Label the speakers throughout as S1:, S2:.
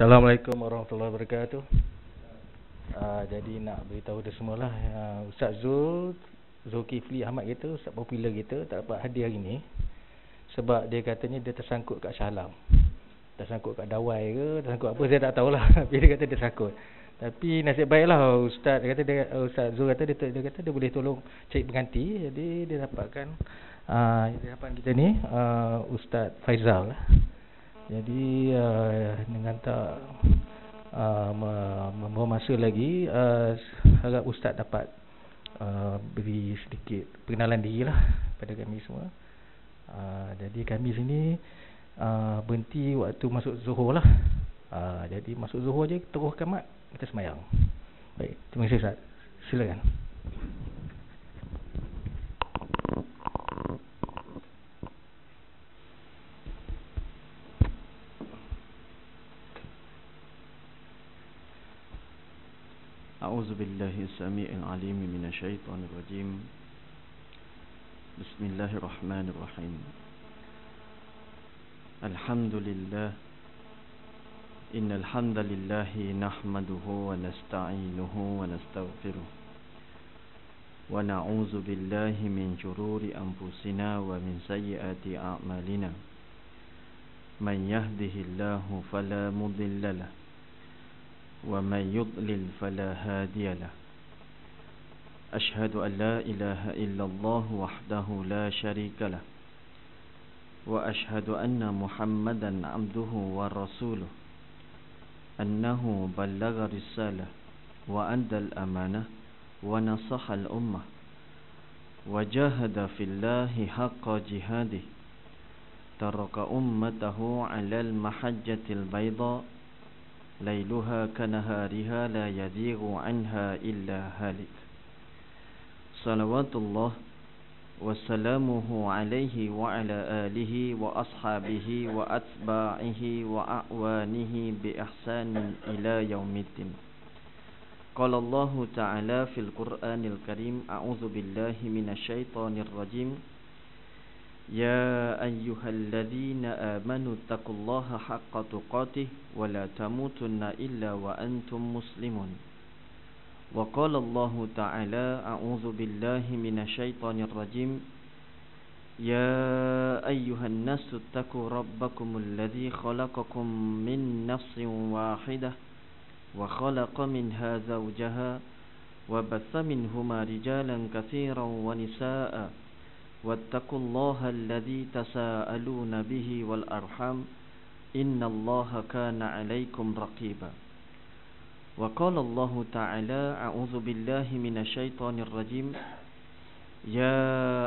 S1: Assalamualaikum warahmatullahi wabarakatuh. Jadi nak beritahu dia semualah, Ustaz Zulkifli Ahmad kita, Ustaz popular kita tak dapat hadir hari ni sebab dia katanya dia tersangkut kat Shah Alam. Tersangkut kat Dawai ke, tersangkut apa saya tak tahulah. Tapi dia kata dia tersangkut. Tapi nasib baiklah Ustaz kata Ustaz Zul kata dia kata dia boleh tolong cari pengganti. Jadi dia dapatkan di hadapan kita ni Ustaz Faizal lah. Jadi dengan tak membuang masa lagi, harap Ustaz dapat beri sedikit perkenalan diri lah pada kami semua. Jadi kami sini berhenti waktu masuk Zuhur lah. Jadi masuk Zuhur je terus kamat kita semayang. Baik, terima kasih Ustaz. Silakan.
S2: أعوذ بالله السميع العليم من الشيطان الرجيم بسم الله الرحمن الرحيم الحمد لله إن الحمد لله نحمده ونستعينه ونستغفره ونعوذ بالله من شرور أنفسنا ومن سيئات أعمالنا من يهده الله فلا مضل له ومن يضلل فلا هادي له أشهد أن لا إله إلا الله وحده لا شريك له وأشهد أن محمدا عبده ورسوله أنه بلغ رسالة وأدى الأمانة ونصح الأمة وجاهد في الله حق جهاده ترك أمته على المحجة البيضاء ليلها كنهارها لا يزيغ عنها إلا هالك صلوات الله وسلامه عليه وعلى آله وأصحابه وأتباعه وأعوانه بإحسان إلى يوم الدين قال الله تعالى في القرآن الكريم أعوذ بالله من الشيطان الرجيم يا أيها الذين آمنوا اتقوا الله حق تقاته ولا تموتن إلا وأنتم مسلمون وقال الله تعالى أعوذ بالله من الشيطان الرجيم يا أيها الناس اتقوا ربكم الذي خلقكم من نفس واحدة وخلق منها زوجها وبث منهما رجالا كثيرا ونساء واتقوا الله الذي تساءلون به والأرحام إن الله كان عليكم رقيبا وقال الله تعالى أعوذ بالله من الشيطان الرجيم يا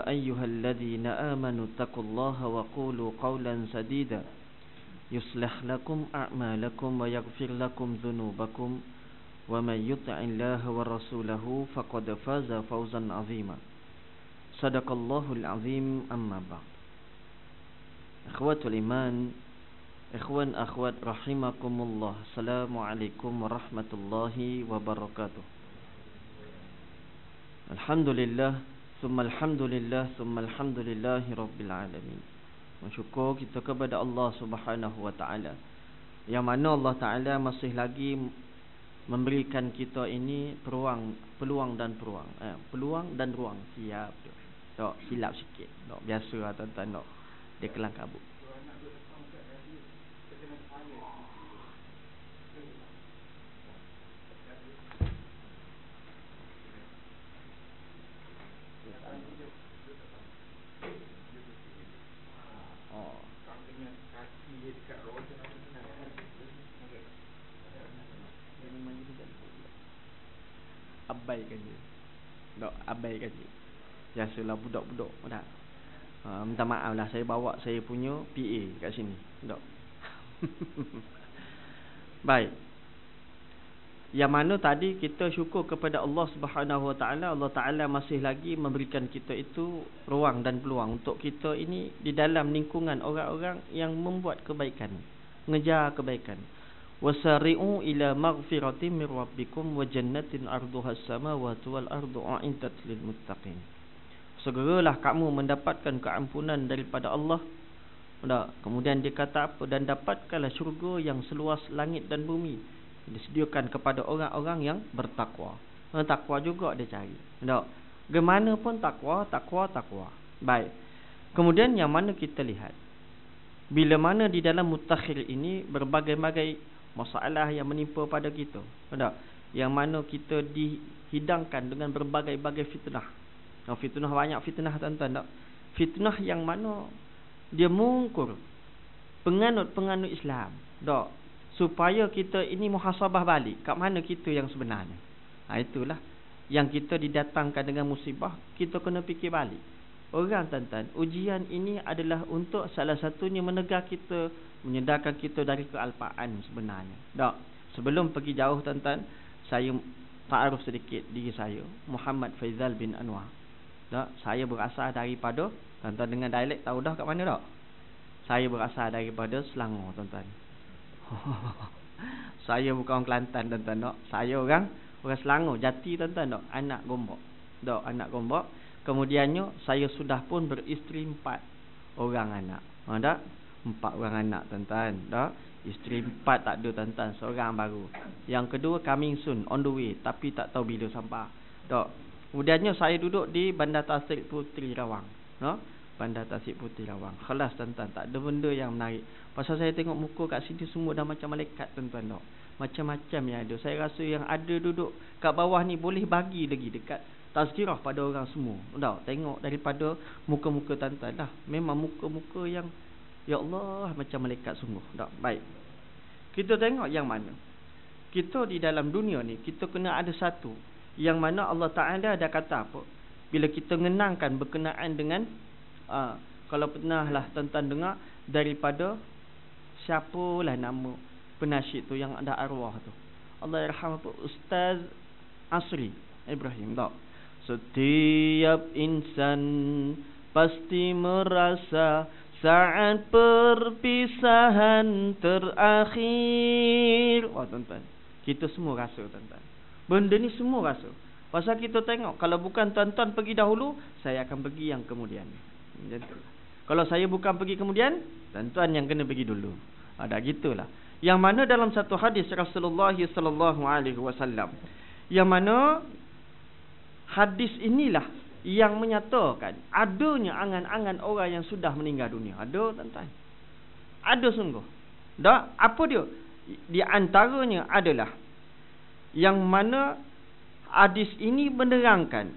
S2: أيها الذين آمنوا اتقوا الله وقولوا قولا سديدا يصلح لكم أعمالكم ويغفر لكم ذنوبكم ومن يطع الله ورسوله فقد فاز فوزا عظيما Sadaqallahul azim, amma ba'd. Ikhwatul iman, ikhwan akhwat rahimakumullah. Assalamualaikum warahmatullahi wabarakatuh. Alhamdulillah, summa alhamdulillah, summa alhamdulillahi rabbil alamin. Bersyukur kita kepada Allah Subhanahu wa taala, yang mana Allah taala masih lagi memberikan kita ini peluang dan ruang. Siap. Dok, silap sikit. Dok, biasa lah tuan-tuan, dok. Dia kelang kabut. Abaikan je. Dok, abaikan je. Biasalah budak-budak dah. Minta maaf lah, saya bawa saya punya PA kat sini. Dok. Baik. Yang mana tadi kita syukur kepada Allah Subhanahu Wa Taala, Allah Taala masih lagi memberikan kita itu ruang dan peluang untuk kita ini di dalam lingkungan orang-orang yang membuat kebaikan, mengejar kebaikan. Wasari'u ila maghfiratin min rabbikum wa jannatin 'arduha as-samawati wal ardu u'iddat lil muttaqin. Segeralah kamu mendapatkan keampunan daripada Allah Kemudian dia kata apa? Dan dapatkanlah syurga yang seluas langit dan bumi, disediakan kepada orang-orang yang bertakwa. Takwa juga dia cari. Bagaimana pun takwa. Baik. Kemudian yang mana kita lihat, bila mana di dalam mutakhir ini berbagai-bagai masalah yang menimpa pada kita. Yang mana kita dihidangkan dengan berbagai-bagai fitnah. Fitnah banyak fitnah tuan-tuan. Fitnah yang mana dia mengungkur penganut-penganut Islam. Supaya kita ini muhasabah balik. Kat mana kita yang sebenarnya? Itulah yang kita didatangkan dengan musibah. Kita kena fikir balik. Orang tuan-tuan, ujian ini adalah untuk salah satunya menegar kita, menyedarkan kita dari kealpaan sebenarnya. Sebelum pergi jauh tuan-tuan, saya ta'aruf sedikit diri saya. Muhammad Faizal bin Anwar. Saya berasal daripada, tuan-tuan dengan dialek tahu dah kat mana tak? Saya berasal daripada Selangor tuan-tuan. Saya bukan orang Kelantan tuan-tuan. Saya orang Selangor, Jati tuan-tuan. Anak Gombak. Anak Gombak. Kemudiannya saya sudah pun beristeri 4 orang anak. 4 orang anak tuan-tuan. Isteri 4 tak ada tuan-tuan, seorang baru. Yang kedua coming soon, on the way, tapi tak tahu bila sampai. Kemudiannya saya duduk di Bandar Tasik Puteri Rawang. Bandar Tasik Puteri Rawang. Kelas tuan-tuan, tak ada benda yang menarik. Pasal saya tengok muka kat sini semua dah macam malaikat tuan-tuan. Macam-macam yang ada. Saya rasa yang ada duduk kat bawah ni boleh bagi lagi dekat tazkirah pada orang semua. Tengok daripada muka-muka tuan-tuan dah. Memang muka-muka yang ya Allah macam malaikat sungguh. Baik. Kita tengok yang mana. Kita di dalam dunia ni kita kena ada satu yang mana Allah Ta'ala dah kata apa? Bila kita mengenangkan berkenaan dengan kalau pernahlah tuan-tuan dengar daripada siapalah nama penasyid tu yang ada arwah tu. Allah yarham apa? Ustaz Asri Ibrahim. Setiap insan pasti merasa saat perpisahan terakhir. Tuan-tuan, kita semua rasa tuan-tuan. Benda ni semua rasa. Pasal kita tengok, kalau bukan tuan-tuan pergi dahulu, saya akan pergi yang kemudian. Kalau saya bukan pergi kemudian, tuan-tuan yang kena pergi dulu. Ada gitulah. Yang mana dalam satu hadis Rasulullah SAW, yang mana hadis inilah yang menyatakan adanya angan-angan orang yang sudah meninggal dunia. Ada tuan-tuan. Ada sungguh. Apa dia? Di antaranya adalah yang mana hadis ini menerangkan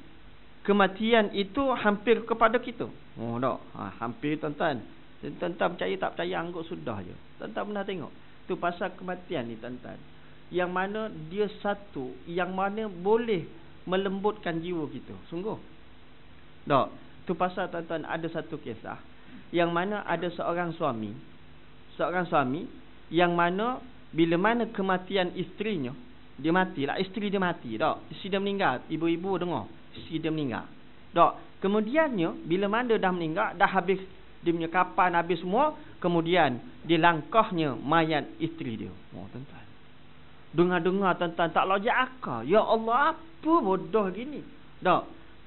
S2: kematian itu hampir kepada kita. Hampir tuan-tuan. Tuan-tuan percaya tak percaya anggap sudah je. Tuan-tuan pernah tengok. Tu pasal kematian ni tuan-tuan. Yang mana dia satu yang mana boleh melembutkan jiwa kita. Sungguh. Tu pasal tuan-tuan ada satu kisah yang mana ada seorang suami yang mana bila mana kematian isterinya, dia matilah, isteri dia mati. Isteri dia meninggal, ibu-ibu dengar, isteri dia meninggal. Kemudiannya bila mana dah meninggal, dah habis dia punya kapan, habis semua, kemudian dilangkahnya mayat isteri dia. Tuan-tuan, dengar-dengar tuan-tuan tak logik akal. Ya Allah, apa bodoh gini.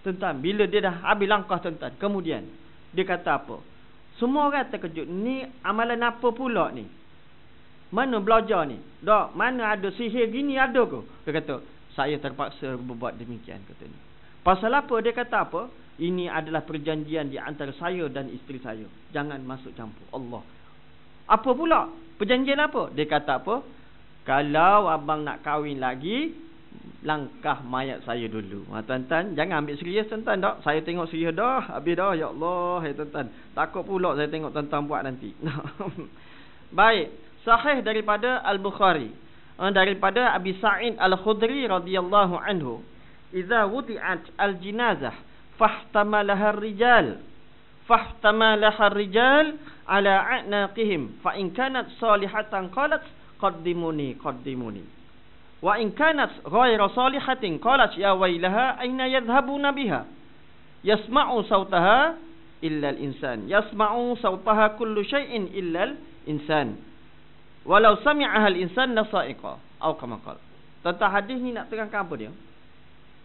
S2: Tuan-tuan, bila dia dah habis langkah tuan-tuan, kemudian dia kata apa? Semua orang terkejut. Ni amalan apa pula ni? Mana belajar ni? Mana ada sihir gini ada ke? Dia kata, saya terpaksa berbuat demikian, kata ni. Pasal apa? Dia kata apa? Ini adalah perjanjian di antara saya dan isteri saya. Jangan masuk campur. Allah. Apa pula? Perjanjian apa? Dia kata apa? Kalau abang nak kahwin lagi, langkah mayat saya dulu. Tuan-tuan, jangan ambil serius tuan-tuan. Saya tengok serius dah. Habis dah. Ya Allah. Tuan-tuan. Takut pula saya tengok tuan-tuan buat nanti. Baik. Sahih daripada Al-Bukhari. Daripada Abi Sa'id Al-Khudri radhiyallahu anhu. Idza wudi'at al-jinazah fahtamalaha ar-rijal ala a'naqihim fa in kanat salihatan qalat qaddimuni wa in kanat ghayra salihatin qalat ya waylaha aina yadhhabuna biha yasma'u sautaha illa al-insan yasma'u sautaha kullu shay'in illa al-insan walau sami'aha al-insan nasa'iqa atau kama qala. Tentang hadis ni nak terangkan apa dia?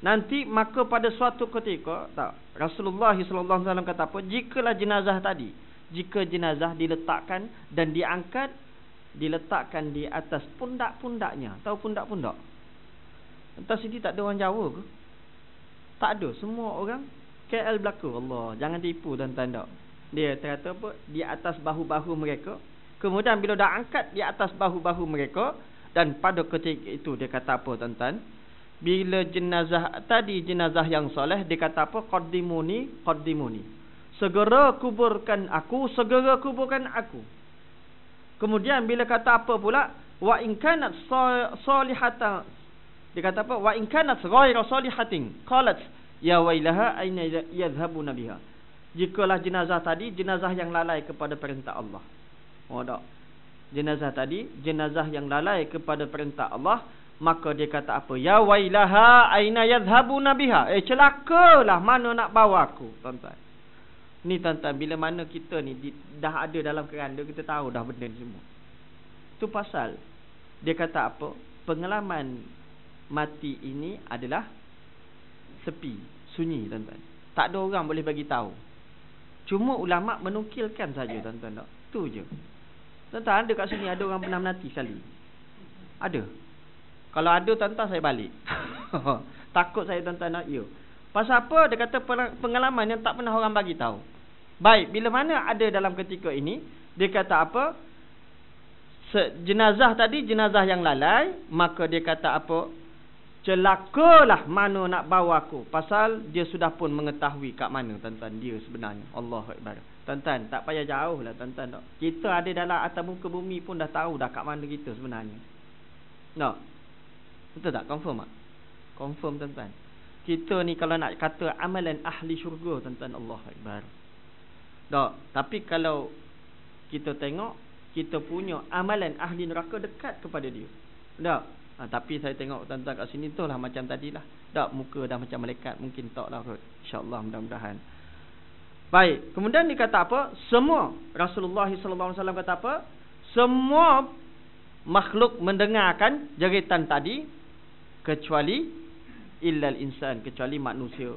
S2: Nanti maka pada suatu ketika Rasulullah SAW kata apa? Jikalau jenazah tadi, jika jenazah diletakkan dan diangkat, diletakkan di atas pundak-pundaknya. Tahu pundak-pundak? Entah sini tak ada orang Jawa ke? Tak ada. Semua orang KL berlaku. Allah, jangan tipu tuan-tuan tak. Dia kata apa? Di atas bahu-bahu mereka. Kemudian bila dah angkat di atas bahu-bahu mereka, dan pada ketika itu dia kata apa tuan-tuan? Bila jenazah tadi, jenazah yang soleh, dia kata apa? Qaddimuni, qaddimuni. Segera kuburkan aku, segera kuburkan aku. Kemudian bila kata apa pula? Wa in kanat salihatan. Dia kata apa? Wa in kanat ghayra salihatin. Qalat ya wailaha aina yadhhabuna biha. Jikalah jenazah tadi jenazah yang lalai kepada perintah Allah. Oh tak. Jenazah tadi jenazah yang lalai kepada perintah Allah, maka dia kata apa? Ya wailaha aina yadhhabuna biha. Celakalah, mana nak bawa aku, tuan-tuan. Ni tuan-tuan, bila mana kita ni dah ada dalam keranda, kita tahu dah benda ni semua. Tu pasal dia kata apa? Pengalaman mati ini adalah sepi, sunyi tuan-tuan. Tak ada orang boleh bagi tahu. Cuma ulama menukilkan saja tuan-tuan tak. Tu je. Tuan-tuan, ada kat sini ada orang pernah mati sekali? Ada. Kalau ada tuan-tuan, saya balik. Takut saya tuan-tuan nak ya. Pasal apa? Dia kata pengalaman yang tak pernah orang bagi tahu. Baik, bila mana ada dalam ketika ini, dia kata apa? Jenazah tadi, jenazah yang lalai, maka dia kata apa? Celakalah mana nak bawa aku. Pasal dia sudah pun mengetahui kat mana tuan-tuan dia sebenarnya. Allahu Akbar. Tuan-tuan, tak payah jauh lah tuan-tuan. Kita ada dalam atas muka bumi pun dah tahu dah kat mana kita sebenarnya. No. Betul tak? Confirm tak? Confirm tuan-tuan. Kita ni kalau nak kata amalan ahli syurga tuan-tuan, Allahu Akbar. Tak. Tapi kalau kita tengok, kita punya amalan ahli neraka dekat kepada dia. Tak. Tapi saya tengok tuan-tuan kat sini tu lah macam tadilah. Tak, muka dah macam malaikat. Mungkin tak lah kot. InsyaAllah, mudah-mudahan. Baik. Kemudian dia kata apa? Semua. Rasulullah SAW kata apa? Semua makhluk mendengarkan jeritan tadi, kecuali illal insan, kecuali manusia.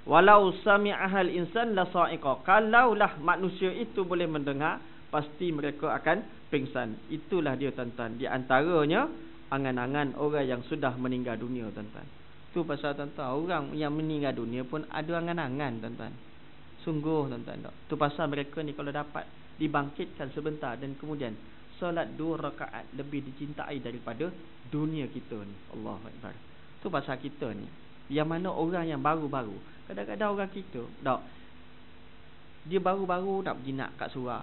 S2: Walau sami'ahal insan la sa'iqa. Kalaulah manusia itu boleh mendengar, pasti mereka akan pingsan. Itulah dia tuan-tuan. Di antaranya angan-angan orang yang sudah meninggal dunia tuan-tuan. Tu pasal tuan-tuan, orang yang meninggal dunia pun ada angan-angan tuan-tuan. Sungguh tuan-tuan. Tu pasal mereka ni kalau dapat dibangkitkan sebentar dan kemudian solat 2 rakaat lebih dicintai daripada dunia kita ni. Allahu Akbar. Tu pasal kita ni, yang mana orang yang baru-baru, kadang-kadang orang kita tak, dia baru-baru nak pergi nak kat surau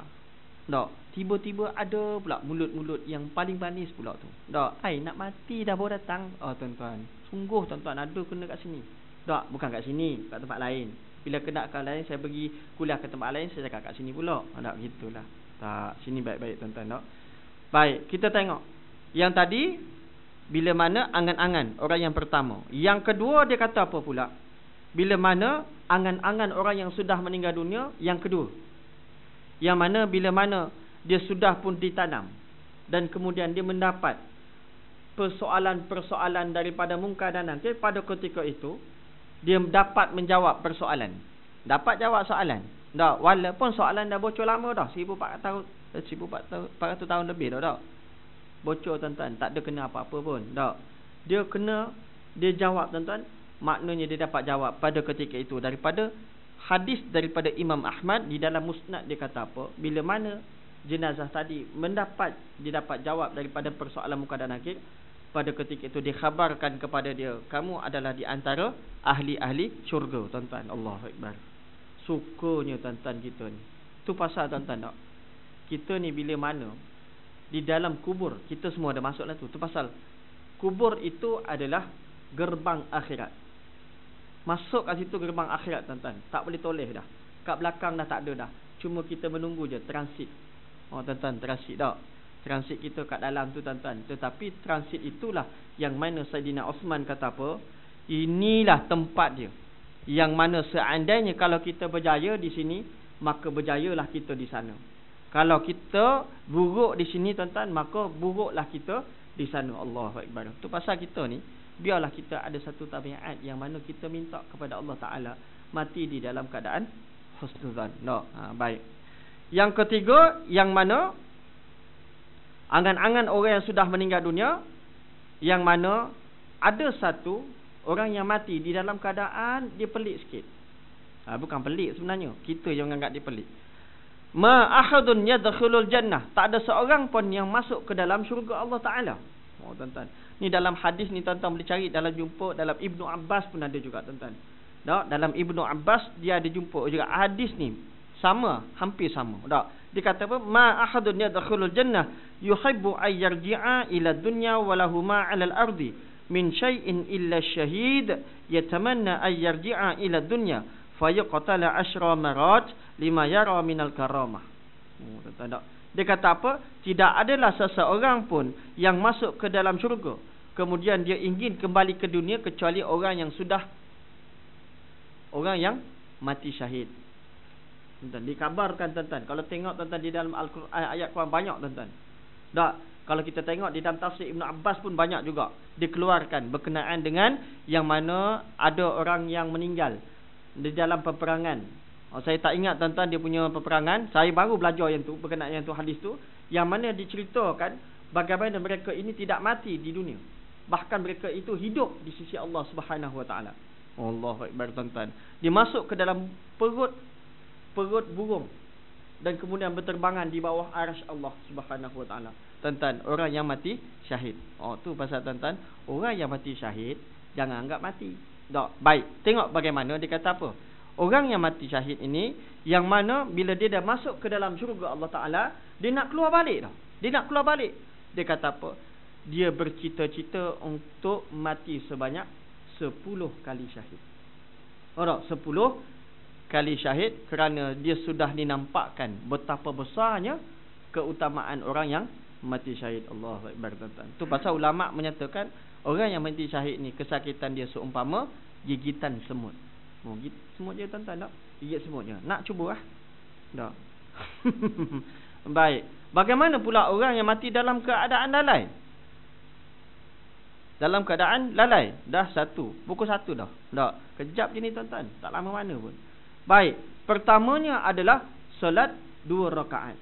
S2: tak, tiba-tiba ada pula mulut-mulut yang paling manis pula tu tak, nak mati dah baru datang. Oh tuan-tuan, sungguh tuan-tuan, ada kena kat sini tak, bukan kat sini, kat tempat lain. Bila kena kat lain, saya pergi kuliah ke tempat lain, saya cakap kat sini pula. Tak, gitulah. Tak, sini baik-baik tuan-tuan tak. Baik, kita tengok yang tadi, bila mana angan-angan orang yang pertama. Yang kedua dia kata apa pula? Bila mana angan-angan orang yang sudah meninggal dunia. Yang kedua, yang mana bila mana dia sudah pun ditanam, dan kemudian dia mendapat persoalan-persoalan daripada mungkar dan nakir. Pada ketika itu dia dapat menjawab persoalan, dapat jawab soalan tak, walaupun soalan dah bocor lama dah, 1400 tahun lebih dah tak bocor tuan-tuan, tak ada kena apa-apa pun tak. Dia kena, dia jawab tuan-tuan. Maknanya dia dapat jawab pada ketika itu daripada hadis daripada Imam Ahmad di dalam Musnad. Dia kata apa? Bila mana jenazah tadi dia dapat jawab daripada persoalan muka dan nakir, pada ketika itu dikhabarkan kepada dia, kamu adalah di antara ahli-ahli syurga tuan-tuan. Allahu Akbar. Sukanya tuan-tuan kita ni. Tu pasal tuan-tuan tak, kita ni bila mana di dalam kubur, kita semua ada masuk lah tu. Tu pasal kubur itu adalah gerbang akhirat. Masuk kat situ gerbang akhirat tuan-tuan, tak boleh toleh dah. Kat belakang dah tak ada dah. Cuma kita menunggu je transit. Oh tuan-tuan, transit tak. Transit kita kat dalam tu tuan-tuan. Tetapi transit itulah yang mana Saidina Osman kata apa? Inilah tempat dia. Yang mana seandainya kalau kita berjaya di sini, maka berjayalah kita di sana. Kalau kita buruk di sini tuan-tuan, maka buruklah kita di sana. Allahu Akbar. Tu pasal kita ni, biarlah kita ada satu tabiat yang mana kita minta kepada Allah Ta'ala mati di dalam keadaan husnuzan. No. Baik. Yang ketiga, yang mana angan-angan orang yang sudah meninggal dunia, yang mana ada satu orang yang mati di dalam keadaan dia pelik sikit. Bukan pelik sebenarnya, kita yang menganggap dia pelik. Ma ahadun yadkhulul jannah, tak ada seorang pun yang masuk ke dalam syurga Allah Taala. Tuan-tuan, ni dalam hadis ni tuan-tuan boleh cari, dalam jumpa dalam Ibnu Abbas pun ada juga tuan-tuan. Dalam Ibnu Abbas dia ada jumpa juga hadis ni sama, hampir sama. Dia kata apa? Ma ahadun yadkhulul jannah yuhibbu ay yarji'a ila dunya wa lahu ma 'ala al-ardi min syai'in illa syahid yatamanna ay yarji'a ila dunya fayaqtala 10 marat lima yara minal karamah. Dia kata apa? Tidak adalah seseorang pun yang masuk ke dalam syurga kemudian dia ingin kembali ke dunia kecuali orang yang mati syahid. Tuan-tuan, dikabarkan tuan-tuan, kalau tengok tuan-tuan di dalam Al-Quran, ayat Quran banyak tuan-tuan. Kalau kita tengok di dalam tafsir Ibnu Abbas pun banyak juga dikeluarkan berkenaan dengan yang mana ada orang yang meninggal di dalam peperangan. Saya tak ingat tuan-tuan dia punya peperangan. Saya baru belajar yang tu, berkenaan yang tu, hadis tu, yang mana diceritakan bagaimana mereka ini tidak mati di dunia. Bahkan mereka itu hidup di sisi Allah Subhanahu Wa Taala. Allahu Akbar tuan-tuan. Dia masuk ke dalam perut burung dan kemudian berterbangan di bawah arasy Allah Subhanahu Wa Taala. Tuan-tuan, orang yang mati syahid. Tu pasal tuan-tuan, orang yang mati syahid jangan anggap mati. Baik, tengok bagaimana dia kata apa. Orang yang mati syahid ini, yang mana bila dia dah masuk ke dalam syurga Allah Ta'ala, dia nak keluar balik dah. Dia kata apa? Dia bercita-cita untuk mati sebanyak 10 kali syahid. 10 kali syahid, kerana dia sudah dinampakkan betapa besarnya keutamaan orang yang mati syahid. Allahu Akbar tuan-tuan. Tu pasal ulama menyatakan orang yang mati syahid ni kesakitan dia seumpama gigitan semut. Semut je tuan-tuan, tak? Gigit semut je. Nak cuba lah? Tak. Baik. Bagaimana pula orang yang mati dalam keadaan lalai? Dalam keadaan lalai. Dah pukul 1 dah. Tak. Kejap je ni tuan-tuan. Tak lama mana pun. Baik. Pertamanya adalah solat 2 rakaat.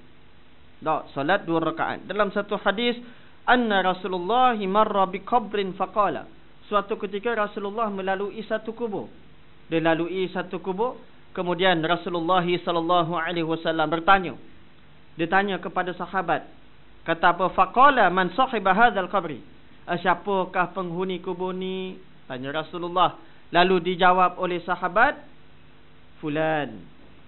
S2: Tak. Solat 2 rakaat. Dalam satu hadis, anna Rasulullah marra bi qabrin faqala. Suatu ketika Rasulullah melalui satu kubur. Dia lalui satu kubur, kemudian Rasulullah sallallahu alaihi wasallam bertanya. Dia tanya kepada sahabat, kata apa? Faqala man sahiba hadzal qabri? Siapakah penghuni kubur ni? Tanya Rasulullah. Lalu dijawab oleh sahabat, fulan.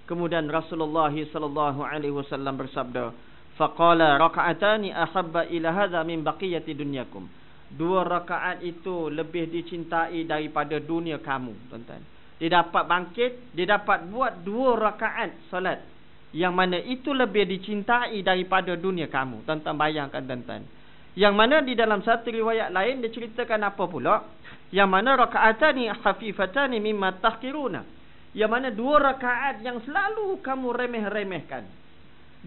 S2: Kemudian Rasulullah sallallahu alaihi wasallam bersabda, faqala raka'atani ahabba ila hadza min baqiyati dunyakum. 2 rakaat itu lebih dicintai daripada dunia kamu, tuan-tuan. Dia dapat bangkit, dia dapat buat 2 rakaat solat, yang mana itu lebih dicintai daripada dunia kamu. Tuan-tuan bayangkan tuan-tuan. Yang mana di dalam satu riwayat lain dia ceritakan apa pula? Yang mana rakaatani khafifatani mimma tahqiruna. Yang mana 2 rakaat yang selalu kamu remeh-remehkan,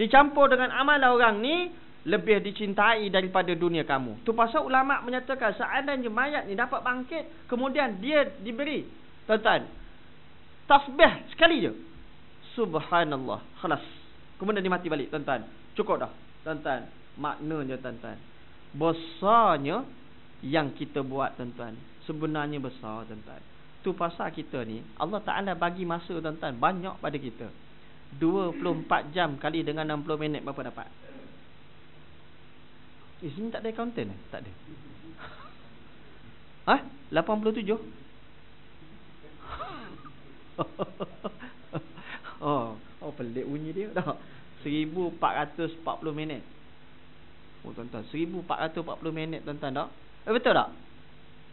S2: dicampur dengan amal orang ni, lebih dicintai daripada dunia kamu. Tu pasal ulama menyatakan seandainya mayat ni dapat bangkit, kemudian dia diberi, tuan-tuan, tasbih sekali je, subhanallah, khalas, kemudian dia mati balik, tuan-tuan. Cukup dah, tuan-tuan. Maknanya tuan-tuan, besarnya yang kita buat, tuan-tuan, sebenarnya besar, tuan-tuan. Tu pasal kita ni, Allah Ta'ala bagi masa, tuan-tuan, banyak pada kita. 24 jam kali dengan 60 minit berapa dapat? Sini tak ada accountant? Tak ada. 87? Pelik bunyi dia. 1440 minit. Tuan-tuan, 1440 minit, tuan-tuan, tak? Betul tak?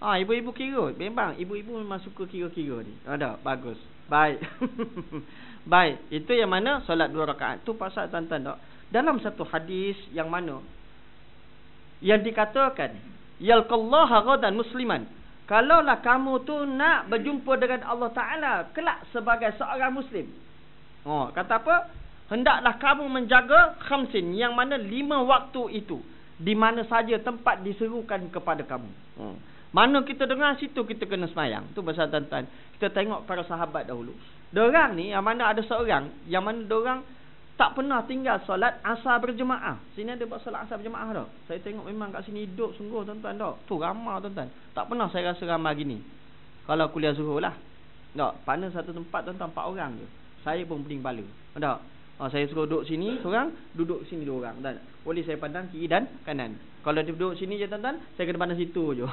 S2: Ibu-ibu kira. Memang ibu-ibu memang suka kira-kira ni. Ada, bagus. Baik. Baik, itu yang mana solat 2 rakaat. Tu pasal, tuan-tuan, tak? Dalam satu hadis yang mana yang dikatakan, yalqallaha ghadan musliman. Kalaulah kamu tu nak berjumpa dengan Allah Ta'ala kelak sebagai seorang Muslim, kata apa? Hendaklah kamu menjaga khamsin, yang mana 5 waktu itu di mana saja tempat diserukan kepada kamu. Mana kita dengar, situ kita kena semayang. Tu pasal, tuan-tuan, kita tengok para sahabat dahulu. Diorang ni, yang mana ada seorang, yang mana diorang tak pernah tinggal solat asar berjemaah. Sini ada buat solat asar berjemaah dah. Saya tengok memang kat sini hidup sungguh tuan-tuan dah. Tu ramai tuan-tuan. Tak pernah saya rasa ramai gini. Kalau kuliah zuhur lah. Tak, mana satu tempat tuan-tuan 4 orang je. Saya pun pening kepala. Tak. Saya suruh duduk sini seorang, duduk sini 2 orang. Dan boleh saya pandang kiri dan kanan. Kalau dia duduk sini je tuan-tuan, saya kena pandang situ je.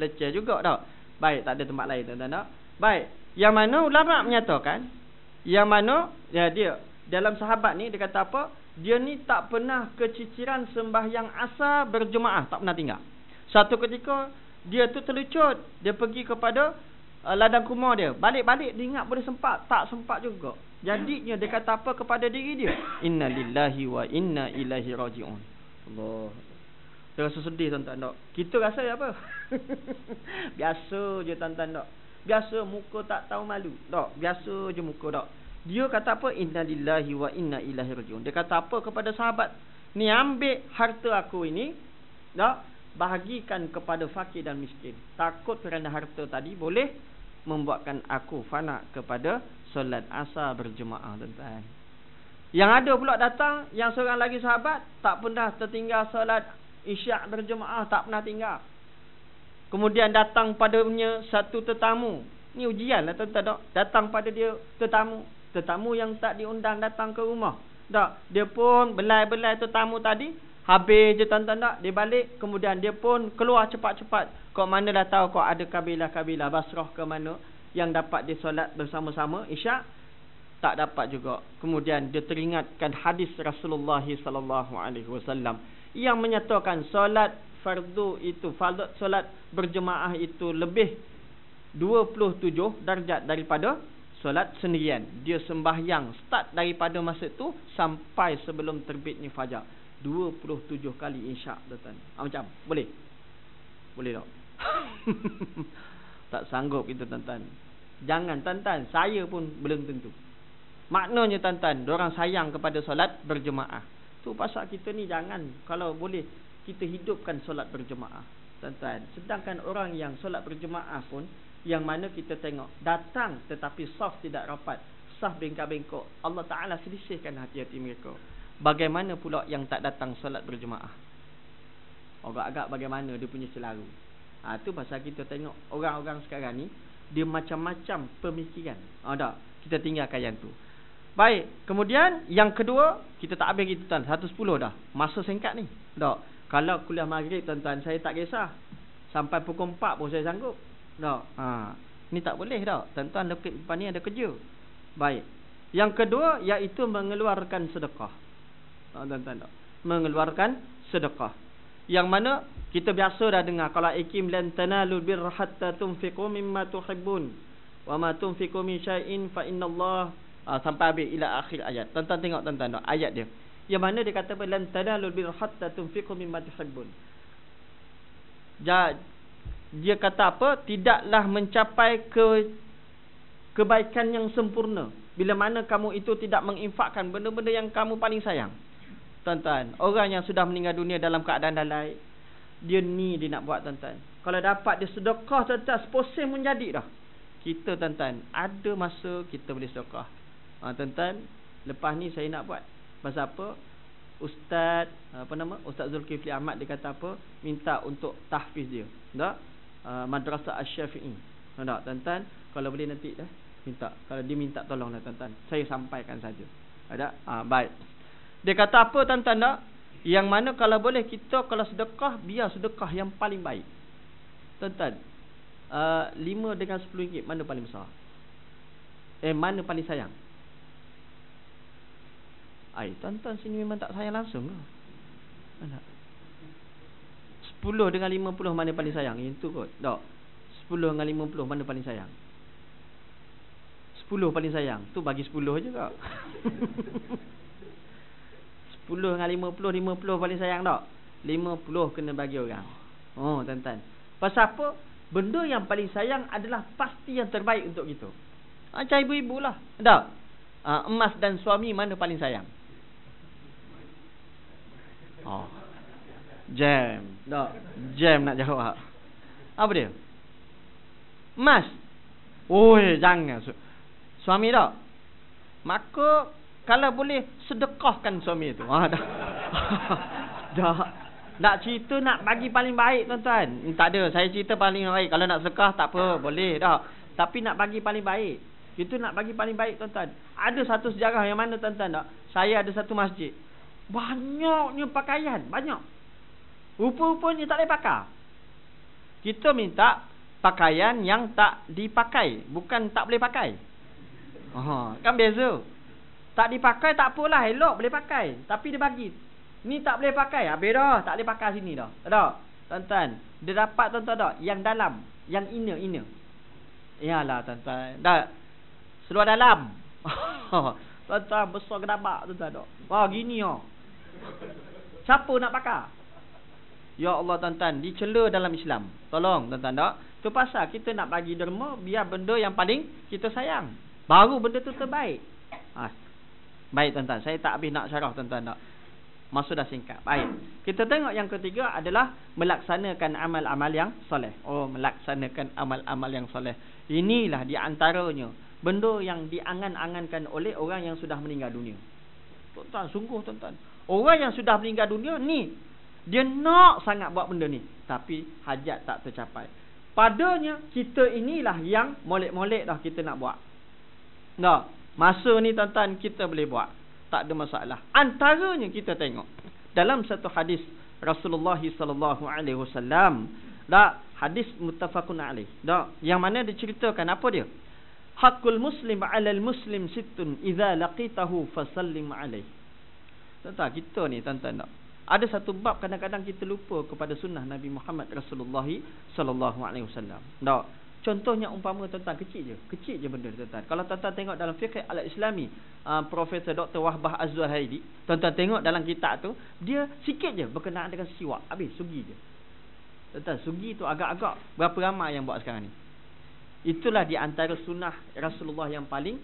S2: Leceh juga tak. Baik, tak ada tempat lain tuan-tuan tak. Baik, yang mana ulama menyatakan, yang mana dia dalam sahabat ni dia kata apa? Dia ni tak pernah keciciran sembahyang asar berjemaah, tak pernah tinggal. Satu ketika dia tu terlucut, dia pergi kepada ladang kurma dia. Balik-balik dia ingat boleh sempat, tak sempat juga. Jadinya dia kata apa kepada diri dia? Inna lillahi wa inna ilaihi raji'un. Allah. Dia rasa sedih tuan-tuan tak? Kita rasa apa? Biasa je tuan-tuan tak? Biasa muka tak tahu malu. Tak, biasa je muka tak. Dia kata apa? Inna lillahi wa inna ilaihi raji'un. Dia kata apa kepada sahabat? Ni ambil harta aku ini, tak? Bahagikan kepada fakir dan miskin. Takut kerana harta tadi boleh membuatkan aku fana kepada solat asar berjemaah tuan-tuan. Yang ada pula datang, yang seorang lagi sahabat tak pernah tertinggal solat isyak berjemaah, tak pernah tinggal. Kemudian datang padanya satu tetamu. Ni ujian lah tuan-tuan. Datang pada dia tetamu yang tak diundang datang ke rumah. Tak, dia pun belai-belai tetamu tadi. Habis je tuan-tuan tak, dia balik. Kemudian dia pun keluar cepat-cepat. Kok mana dah tahu kok ada kabilah-kabilah Basrah ke mana yang dapat dia solat bersama-sama isyak, tak dapat juga. Kemudian dia teringatkan hadis Rasulullah sallallahu alaihi wasallam yang menyatakan solat fardu itu, solat berjemaah itu lebih 27 darjat daripada solat sendirian. Dia sembahyang start daripada masa itu sampai sebelum terbitnya fajar. 27 kali isyak tuan-tuan. Macam boleh? Boleh tak? Tak sanggup kita tuan-tuan. Jangan tuan-tuan, saya pun belum tentu. Maknanya tuan-tuan, diorang sayang kepada solat berjemaah. Tu pasal kita ni jangan, kalau boleh kita hidupkan solat berjemaah tuan-tuan. Sedangkan orang yang solat berjemaah pun, yang mana kita tengok datang tetapi saf tidak rapat, saf bengkak-bengkok, Allah Ta'ala selisihkan hati-hati mereka. Bagaimana pula yang tak datang solat berjemaah? Agak-agak bagaimana dia punya selaru. Tu pasal kita tengok orang-orang sekarang ni, dia macam-macam pemikiran. Tak, kita tinggalkan yang tu. Baik, kemudian yang kedua, kita tak habis kita tuan, 1:10 dah. Masa singkat ni. Tak. Kalau kuliah maghrib tuan-tuan, saya tak kisah. Sampai pukul 4 pun saya sanggup. Tak. Ni tak boleh tak. Tuan-tuan lepas ni ada kerja. Baik. Yang kedua iaitu mengeluarkan sedekah. Tuan-tuan tak. Mengeluarkan sedekah. Yang mana kita biasa dah dengar kalau ikim lan tanalul birra hatta tunfiqu mimma tuhibbun wa ma tunfiqu min syai'in fa innallaha sampai habis ila akhir ayat. Tuan-tuan tengok tuan-tuan ayat dia. Yang mana dia kata lan tanalul birra hatta tunfiqu mimma tuhibbun. Dia kata apa? Tidaklah mencapai kebaikan yang sempurna bila mana kamu itu tidak menginfakkan benda-benda yang kamu paling sayang. Tuan-tuan, orang yang sudah meninggal dunia dalam keadaan lalai, dia nak buat tuan-tuan. Kalau dapat dia sedekah tuan-tuan, seposen pun jadi dah. Kita tuan-tuan, ada masa kita boleh sedekah. Tuan-tuan, lepas ni saya nak buat. Pasal apa? Ustaz Zulkifli Ahmad dia kata apa? Minta untuk tahfiz dia. Tak? Madrasah Asy-Syafi'i. Tak, tuan-tuan, kalau boleh nanti dah minta. Kalau dia minta tolonglah tuan-tuan. Saya sampaikan saja. Ada? Baik. Dia kata apa tuan-tuan tak? Yang mana kalau boleh kita kalau sedekah, biar sedekah yang paling baik. Tuan-tuan, 5 dengan 10 ringgit mana paling besar? Mana paling sayang? Tuan-tuan sini memang tak sayang langsung ke? 10 dengan 50 mana paling sayang? Itu kot. Tak. 10 dengan 50 mana paling sayang? 10 paling sayang. Tu bagi 10 je kak. 10 dengan 50 paling sayang tak? 50 kena bagi orang. Tuan-tuan. Pasal apa? Benda yang paling sayang adalah pasti yang terbaik untuk kita. Macam ibu-ibu lah. Tak? Emas dan suami mana paling sayang? Jam. Tak? Jam nak jawab. Apa dia? Emas. Jangan. Suami tak? Maka Kalau boleh sedekahkan suami itu. Dah. Dah. Nak cerita nak bagi paling baik tuan-tuan. Tak ada, saya cerita paling baik. Kalau nak sedekah tak apa, boleh dah. Tapi nak bagi paling baik. Itu nak bagi paling baik tuan-tuan. Ada satu sejarah yang mana tuan-tuan tak? Saya ada satu masjid. Banyaknya pakaian, banyak. Rupa-rupanya tak boleh pakai. Kita minta pakaian yang tak dipakai, bukan tak boleh pakai. Kan beza. Tak dipakai tak apalah, elok boleh pakai. Tapi dia bagi, ni tak boleh pakai, habis dah, tak boleh pakai sini dah. Tak? Tuan-tuan, dia dapat tuan-tuan tak? Yang dalam, yang inner. Yalah tuan-tuan, dah seluar dalam. Tuan-tuan, besar gedabak tuan-tuan tak? Wah, gini siapa nak pakai? Ya Allah tuan-tuan, dicela dalam Islam. Tolong tuan-tuan tak? Tu pasal kita nak bagi derma, biar benda yang paling kita sayang. Baru benda tu terbaik. Baik tuan-tuan, saya tak habis nak syarah tuan-tuan tak? Masa dah singkat. Baik. Kita tengok yang ketiga adalah melaksanakan amal-amal yang soleh. Melaksanakan amal-amal yang soleh. Inilah di antaranya benda yang diangan-angankan oleh orang yang sudah meninggal dunia. Tuan-tuan, sungguh tuan-tuan. Orang yang sudah meninggal dunia ni, dia nak sangat buat benda ni, tapi hajat tak tercapai. Padanya kita inilah yang molek-molek dah kita nak buat. Nah, masa ni tuan-tuan kita boleh buat. Tak ada masalah. Antaranya kita tengok dalam satu hadis Rasulullah sallallahu alaihi wasallam, hadis muttafaqun alaih. Yang mana diceritakan apa dia? Haqqul muslim 'alal muslim sittun idza laqitahu fasallim alaih. Tuan-tuan, kita ni tuan-tuan tak? Ada satu bab kadang-kadang kita lupa kepada sunnah Nabi Muhammad Rasulullah sallallahu alaihi wasallam. Tak. Contohnya umpama tuan-tuan kecil je benda tuan-tuan. Kalau tuan-tuan tengok dalam fiqh al-Islami, Profesor Dr. Wahbah Az-Zuhairi, tuan-tuan tengok dalam kitab tu, dia sikit je berkenaan dengan siwak. Habis sugi je. Tuan-tuan, sugi tu agak-agak berapa ramai yang buat sekarang ni. Itulah di antara sunnah Rasulullah yang paling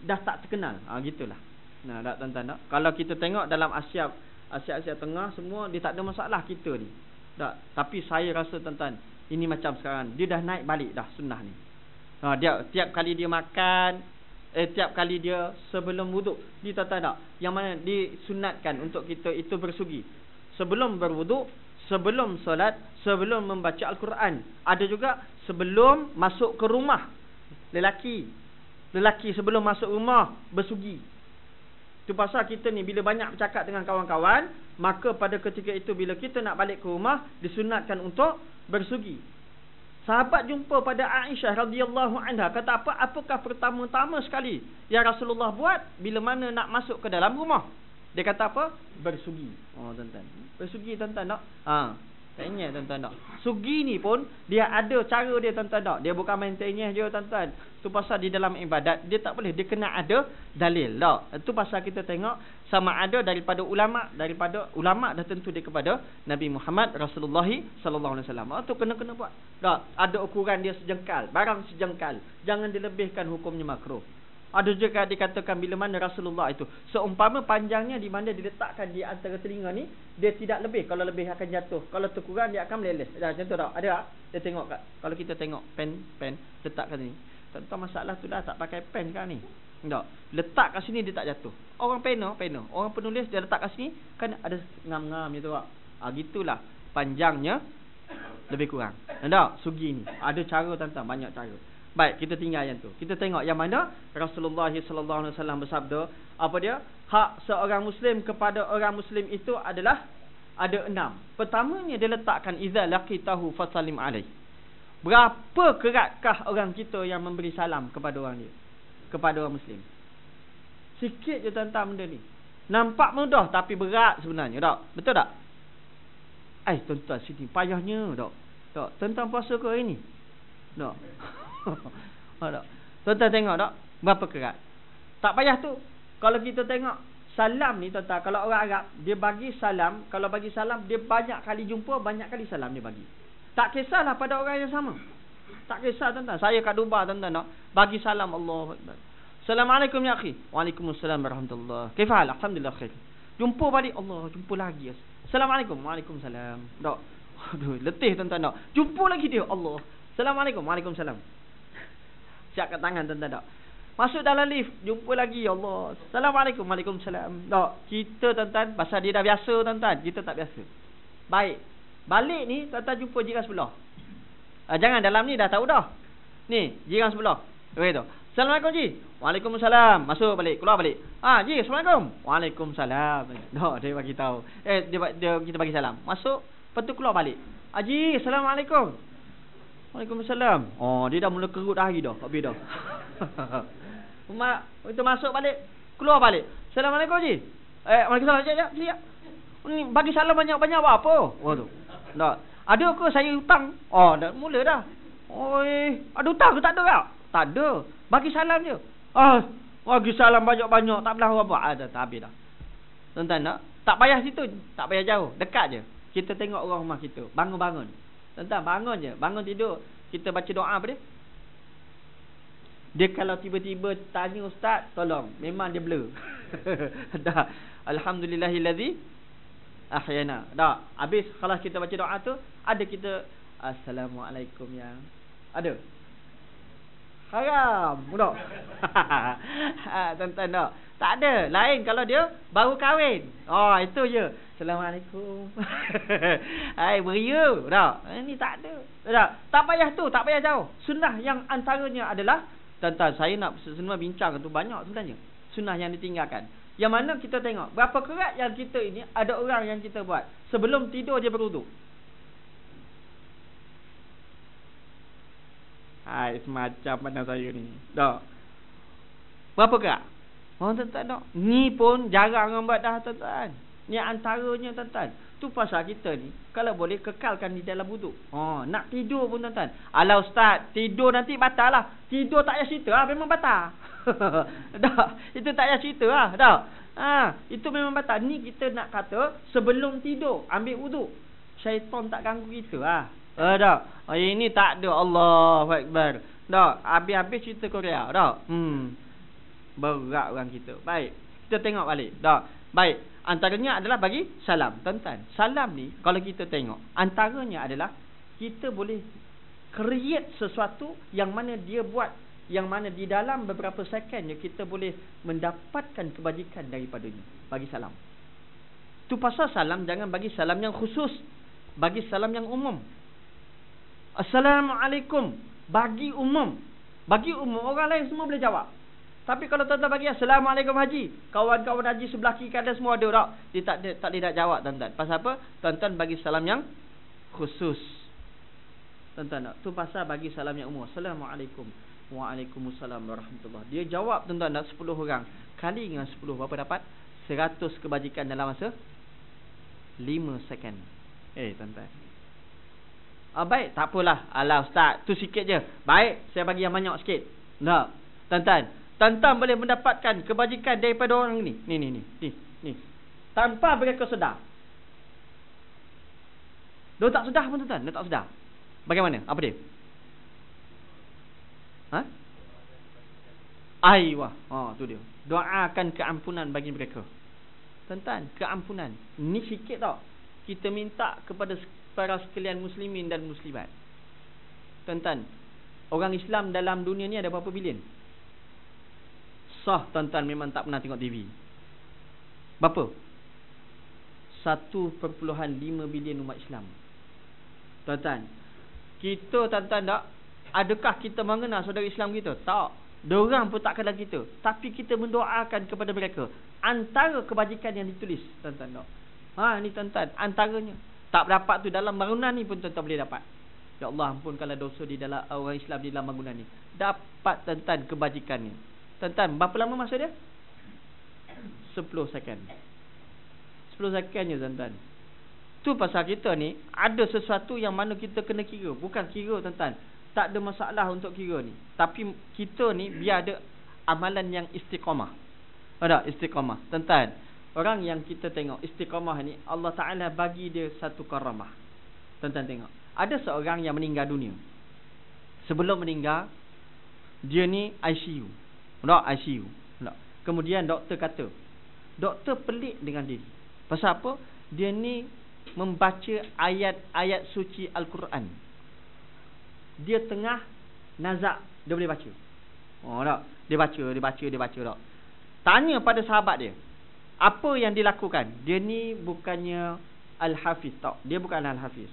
S2: dah tak terkenal. Gitulah. Nah, tak tuan-tuan tak? Kalau kita tengok dalam Asia Tengah semua, dia tak ada masalah kita ni. Tak. Tapi saya rasa tuan-tuan, ini macam sekarang, dia dah naik balik dah sunnah ni. Dia tiap kali dia makan, tiap kali dia sebelum wuduk, dia tuan-tuan tak? Yang mana disunatkan untuk kita itu bersugi. Sebelum berwuduk, sebelum solat, sebelum membaca Al-Quran. Ada juga sebelum masuk ke rumah. Lelaki sebelum masuk rumah bersugi. Itu pasal kita ni bila banyak bercakap dengan kawan-kawan, maka pada ketika itu bila kita nak balik ke rumah, disunatkan untuk bersugi. Sahabat jumpa pada Aisyah radhiyallahu anha, kata apakah pertama-tama sekali yang Rasulullah buat bila mana nak masuk ke dalam rumah? Dia kata apa? Bersugi. Tuan-tuan. Bersugi tuan-tuan tak? Tak ingat tuan-tuan tak? Sugi ni pun dia ada cara dia tuan-tuan tak? Dia bukan main tenyeh je tuan-tuan. Itu pasal di dalam ibadat dia tak boleh, dia kena ada dalil tak? Itu pasal kita tengok sama ada daripada ulama dah tentu dia kepada Nabi Muhammad Rasulullah sallallahu alaihi wasallam. Itu kena buat. Tak, ada ukuran dia sejengkal, barang sejengkal. Jangan dilebihkan hukumnya makruh. Ada juga dikatakan bila mana Rasulullah itu seumpama panjangnya di mana diletakkan di antara telinga ni, dia tidak lebih. Kalau lebih akan jatuh, kalau terkurang dia akan meleles. Macam tu tak? Ada tak? Dia tengok kat. Kalau kita tengok pen letak kat sini. Tentang masalah tu dah tak pakai pen sekarang ni. Tak. Letak kat sini dia tak jatuh. Orang pena. Orang penulis dia letak kat sini kan ada ngam-ngam gitu tak? Gitulah panjangnya lebih kurang. Tak? Sugi ni. Ada cara tuan-tuan, banyak cara. Baik, kita tinggal yang tu. Kita tengok yang mana Rasulullah sallallahu alaihi wasallam bersabda, apa dia? Hak seorang muslim kepada orang muslim itu adalah ada 6. Pertamanya dia letakkan idza laqitahu fasallim alaihi. Berapa keratkah orang kita yang memberi salam kepada orang dia? Kepada orang muslim. Sikit je tuan-tuan benda ni. Nampak mudah tapi berat sebenarnya, tak? Betul tak? Tuan-tuan sini payahnya, tak? Tak, tentang puasa ke hari ni? Tak. Tuan-tuan tengok tak berapa kerat. Tak payah tu. Kalau kita tengok salam ni tuan-tuan, kalau orang Arab dia bagi salam, kalau bagi salam dia banyak kali jumpa, banyak kali salam dia bagi. Tak kisahlah pada orang yang sama. Tak kisah tuan-tuan. Saya kat Dubai tuan-tuan tak, bagi salam Allah. Assalamualaikum ya akhi. Waalaikumsalam warahmatullahi. Kaifal? Alhamdulillah khair. Jumpa balik, Allah, jumpa lagi. Assalamualaikum. Waalaikumsalam. Tak. Aduh, letih tuan-tuan tak. Jumpa lagi dia, Allah. Assalamualaikum. Waalaikumsalam. Siap kat tangan tuan-tuan tak. Masuk dalam lift, jumpa lagi, ya Allah. Assalamualaikum. Waalaikumsalam. Tak, kita tuan-tuan, pasal dia dah biasa tuan-tuan, kita tak biasa. Baik. Balik ni tuan-tuan jumpa jiran sebelah. Jangan dalam ni dah tahu dah. Ni, jiran sebelah. Tu. Assalamualaikum Ji. Waalaikumsalam. Masuk balik, keluar balik. Ji, Assalamualaikum. Waalaikumsalam. Tak, dia bagi tahu. Dia kita bagi salam. Masuk, lepas tu keluar balik. Ji, Assalamualaikum. Waalaikumsalam. Dia dah mula kerut hari dah. Habis dah. Itu masuk balik, keluar balik. Assalamualaikum Ji. Waalaikumsalam. Sekejap. Ni bagi salam banyak-banyak buat apa? Tu. Tak. Ada ke saya hutang? Dah mula dah. Ada hutang ke tak ada tak? Tak ada. Bagi salam je. Bagi salam banyak-banyak, tak belah apa. Tak habis dah. Tuan-tuan tak payah situ, tak payah jauh, dekat je. Kita tengok orang rumah kita, bangun-bangun. Tuan-tuan bangun je, bangun tidur, kita baca doa apa dia? Dia kalau tiba-tiba tanya ustaz, tolong, memang dia blur. Dah. Alhamdulillahillazi ahyana. Dah. Habis kalau kita baca doa tu, ada kita assalamualaikum ya. Ada. Haram. Mudah. Tuan-tuan tak. Tak ada. Lain kalau dia baru kahwin. Itu je. Assalamualaikum. Hai, beria. Dah. Ini tak ada. Dah. Tak payah tu, tak payah jauh. Sunnah yang antaranya adalah, tuan-tuan, saya nak semua bincang tu banyak sebenarnya. Sunnah yang ditinggalkan. Yang mana kita tengok berapa kerat yang kita ini, ada orang yang kita buat sebelum tidur dia berwuduk. Hai, semacam pandang saya ni. Dah. Berapa kerat? Tuan-tuan tak. Ni pun jarang orang buat dah, tuan-tuan. Ni antaranya, tuan-tuan. Tu pasal kita ni kalau boleh kekalkan di dalam wuduk. Nak tidur pun, tuan-tuan. Alah ustaz, tidur nanti batal lah. Tidur tak payah cerita lah, memang batal. Dah. Itu tak payah cerita lah. Dah. Itu memang batal. Ni kita nak kata sebelum tidur ambil wuduk. Syaitan tak ganggu kita lah. Dah. Ini tak ada. Allahu Akbar. Dah. Habis-habis cerita Korea. Dah. Berat orang kita. Baik. Kita tengok balik. Dah. Baik. Antaranya adalah bagi salam. Tuan-tuan, salam ni kalau kita tengok, antaranya adalah kita boleh create sesuatu yang mana dia buat, yang mana di dalam beberapa second kita boleh mendapatkan kebajikan daripadanya. Bagi salam. Tu pasal salam jangan bagi salam yang khusus, bagi salam yang umum. Assalamualaikum bagi umum. Bagi umum orang lain semua boleh jawab. Tapi kalau tuan-tuan bagi Assalamualaikum Haji, kawan-kawan Haji sebelah kiri kanan semua ada tak? Dia tak boleh nak jawab, tuan-tuan. Pasal apa? Tuan-tuan bagi salam yang khusus. Tuan-tuan, tu pasal bagi salam yang umum. Assalamualaikum. Waalaikumsalam warahmatullahi. Dia jawab, tuan-tuan, 10 orang. Kali dengan 10 berapa dapat? 100 kebajikan dalam masa 5 second. Tuan-tuan. Baik, tak apalah. Alah ustaz, tu sikit je. Baik, saya bagi yang banyak sikit. Tak. Tuan-tuan boleh mendapatkan kebajikan daripada orang ni. Ni. Tanpa mereka sedar. Dia tak sedar pun, tuan-tuan. Dia tak sedar. Bagaimana? Apa dia? Aiwah. Tu dia. Doakan keampunan bagi mereka. Tuan-tuan, keampunan. Ni sikit tau. Kita minta kepada para sekalian muslimin dan muslimat. Tuan-tuan, orang Islam dalam dunia ni ada berapa bilion? Tuan-tuan memang tak pernah tengok TV. Berapa? 1.5 bilion umat Islam. Tuan-tuan, kita tuan-tuan tak, adakah kita mengenal saudara Islam kita? Tak. Diorang pun tak kenal kita. Tapi kita mendoakan kepada mereka. Antara kebajikan yang ditulis, tuan-tuan tak. Ni tuan-tuan, antaranya. Tak dapat tu dalam bangunan ni pun tuan-tuan boleh dapat. Ya Allah, ampunkanlah dosa di dalam orang Islam di dalam bangunan ni. Dapat tuan-tuan kebajikan ni. Tuan-tuan, berapa lama masa dia? 10 second. 10 second je, tuan-tuan. Tu pasal kita ni ada sesuatu yang mana kita kena kira. Bukan kira, tuan-tuan, tak ada masalah untuk kira ni. Tapi kita ni biar ada amalan yang istiqamah. Ada istiqamah. Tuan-tuan, orang yang kita tengok istiqamah ni, Allah Ta'ala bagi dia satu karamah. Tuan-tuan tengok, ada seorang yang meninggal dunia. Sebelum meninggal, dia ni ICU. ICU. Kemudian doktor kata, doktor pelik dengan diri. Pasal apa? Dia ni membaca ayat-ayat suci Al-Quran. Dia tengah nazak, dia boleh baca. Oh tak. Dia baca tak. Tanya pada sahabat dia. Apa yang dilakukan? Dia ni bukannya Al-Hafiz tak. Dia bukan Al-Hafiz.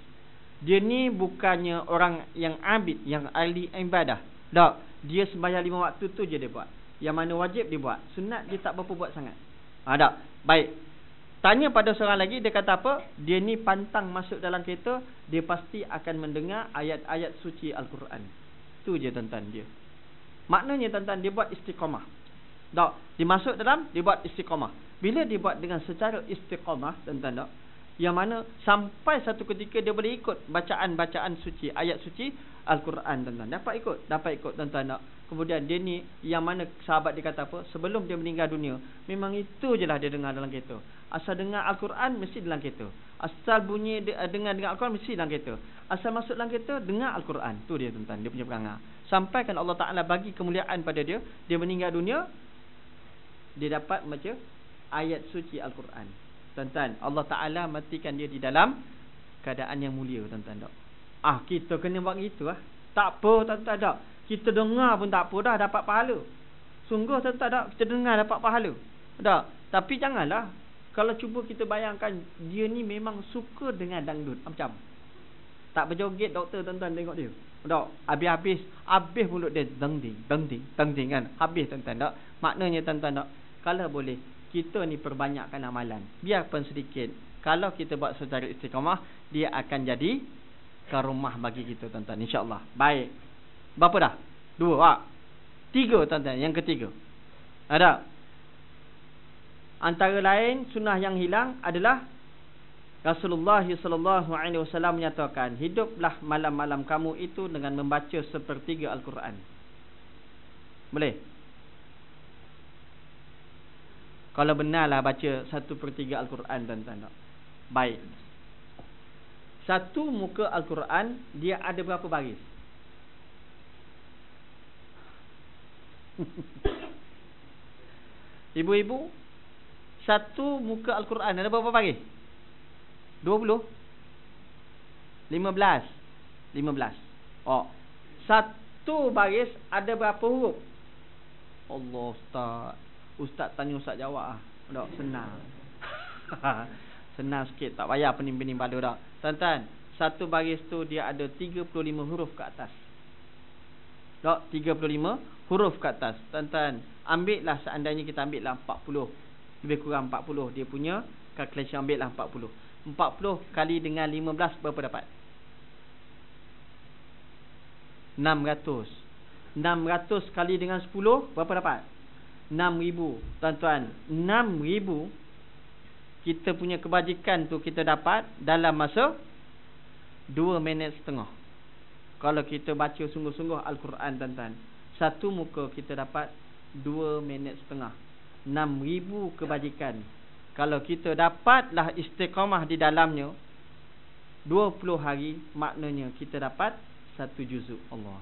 S2: Dia ni bukannya orang yang abid, yang ahli ibadah. Tak. Dia sembahyang 5 waktu tu je dia buat. Yang mana wajib dia buat. Sunat dia tak berapa buat sangat. Tak. Baik. Tanya pada seorang lagi, dia kata apa? Dia ni pantang masuk dalam kereta, dia pasti akan mendengar ayat-ayat suci Al-Quran. Tu je tuan-tuan dia. Maknanya tuan-tuan, dia buat istiqamah. Tak. Dia masuk dalam, dia buat istiqamah. Bila dia buat dengan secara istiqamah, tuan-tuan tak? Yang mana sampai satu ketika dia boleh ikut bacaan-bacaan suci, ayat suci Al-Quran, tuan-tuan. Dapat ikut tuan-tuan tak? Kemudian dia ni, yang mana sahabat dia kata apa? Sebelum dia meninggal dunia, memang itu je lah dia dengar dalam kereta. Asal dengar Al-Quran, mesti dalam kereta. Asal bunyi dengar Al-Quran, mesti dalam kereta. Asal masuk dalam kereta, dengar Al-Quran. Tu dia tuan-tuan, dia punya perangai. Sampai kan Allah Ta'ala bagi kemuliaan pada dia, dia meninggal dunia, dia dapat baca ayat suci Al-Quran. Tuan-tuan, Allah Ta'ala matikan dia di dalam keadaan yang mulia, tuan-tuan tak? Kita kena buat gitu lah. Tak apa, tuan-tuan tak? Kita dengar pun tak apa dah, dapat pahala. Sungguh tuan-tuan tak? Kita dengar dapat pahala. Tak? Tapi janganlah, kalau cuba kita bayangkan, dia ni memang suka dengan dangdut. Macam tak berjoget doktor, tuan-tuan tengok dia. Tak? Habis mulut dia dang-ding kan. Habis, tuan-tuan tak? Maknanya tuan-tuan tak? Kalau boleh, kita ni perbanyakkan amalan. Biarpun sedikit. Kalau kita buat secara istiqamah, dia akan jadi karomah bagi kita, tuan-tuan. InsyaAllah. Baik. Berapa dah? 2. 3, tuan-tuan. Yang ketiga. Ada. Antara lain, sunnah yang hilang adalah Rasulullah SAW menyatakan, hiduplah malam-malam kamu itu dengan membaca 1/3 Al-Quran. Boleh? Kalau benarlah baca 1/3 Al-Quran, tuan-tuan. Baik. Satu muka Al-Quran, dia ada berapa baris? Ibu-ibu, satu muka Al-Quran ada berapa baris? 20? 15? Oh, satu baris ada berapa huruf? Allah, Ustaz tanya Ustaz jawab. Tak, senang. Senang sikit, tak payah pening-pening pada dah. Tuan-tuan, satu baris tu dia ada 35 huruf ke atas. Tak, 35 huruf ke atas. Tuan-tuan, ambillah seandainya kita ambillah 40. Lebih kurang 40. Dia punya calculation, ambillah 40. 40 kali dengan 15 berapa dapat? 600. 600 kali dengan 10 berapa dapat? 6,000. Tuan-tuan, 6,000 kita punya kebajikan tu kita dapat dalam masa 2 minit setengah. Kalau kita baca sungguh-sungguh Al-Quran, tuan-tuan, satu muka kita dapat 2 minit setengah. 6,000 kebajikan. Kalau kita dapatlah istiqamah di dalamnya 20 hari, maknanya kita dapat 1 juzuk. Allah.